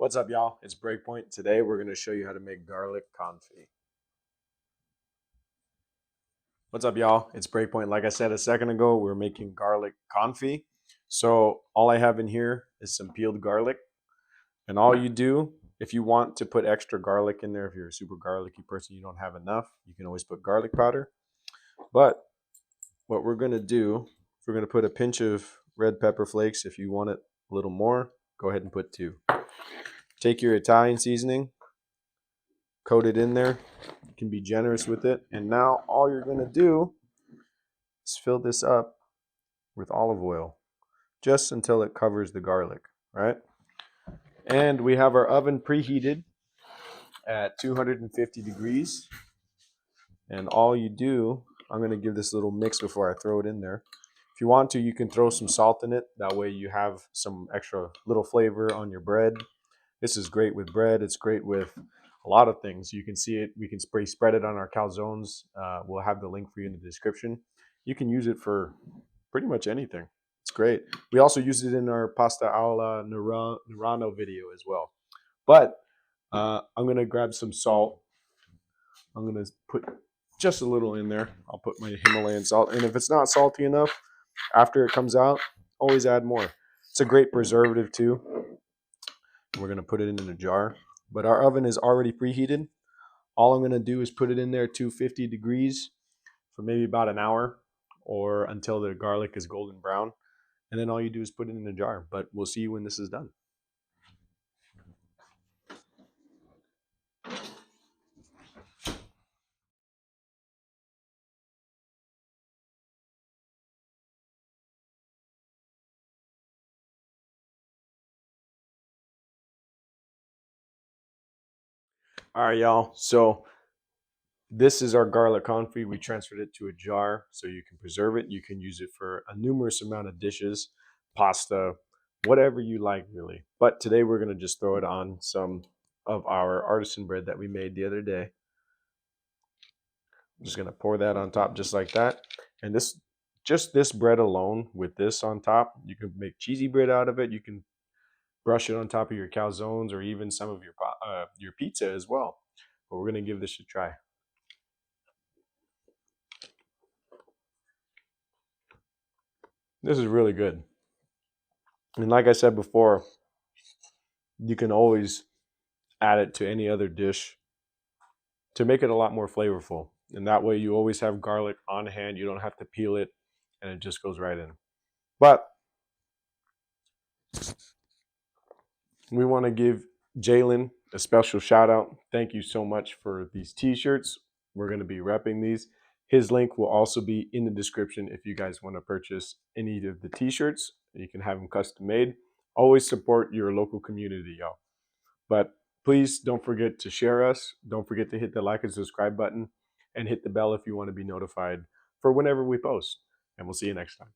What's up, y'all? It's Breakpoint. Today we're going to show you how to make garlic confit. What's up, y'all? It's Breakpoint. Like I said a second ago, we're making garlic confit. So all I have in here is some peeled garlic. And all you do, if you want to put extra garlic in there, if you're a super garlicky person, you don't have enough, you can always put garlic powder. But what we're going to do, we're going to put a pinch of red pepper flakes. If you want it a little more, go ahead and put 2. Take your Italian seasoning, coat it in there. You can be generous with it. And now all you're going to do is fill this up with olive oil just until it covers the garlic, right? And we have our oven preheated at 250 degrees. And all you do, I'm going to give this a little mix before I throw it in there. If you want to, you can throw some salt in it. That way you have some extra little flavor on your bread. This is great with bread. It's great with a lot of things. You can see it. We can spread it on our calzones. We'll have the link for you in the description. You can use it for pretty much anything. It's great. We also use it in our pasta alla Nerano video as well. But I'm going to grab some salt. I'm going to put just a little in there. I'll put my Himalayan salt. And if it's not salty enough, after it comes out, always add more. It's a great preservative too. We're going to put it in a jar. But our oven is already preheated. All I'm going to do is put it in there 250 degrees for maybe about an hour or until the garlic is golden brown. And then all you do is put it in a jar. But we'll see you when this is done. All right, y'all. So this is our garlic confit. We transferred it to a jar so you can preserve it. You can use it for a numerous amount of dishes, pasta, whatever you like, really. But today we're going to just throw it on some of our artisan bread that we made the other day. I'm just going to pour that on top just like that. And this bread alone with this on top, you can make cheesy bread out of it. You can brush it on top of your calzones or even some of your pizza as well. But we're going to give this a try. This is really good. And like I said before, you can always add it to any other dish to make it a lot more flavorful. And that way you always have garlic on hand. You don't have to peel it and it just goes right in. But we want to give Jalen a special shout out. Thank you so much for these t-shirts. We're going to be repping these. His link will also be in the description if you guys want to purchase any of the t-shirts. You can have them custom made. Always support your local community, y'all. But please don't forget to share us. Don't forget to hit the like and subscribe button and hit the bell if you want to be notified for whenever we post. And we'll see you next time.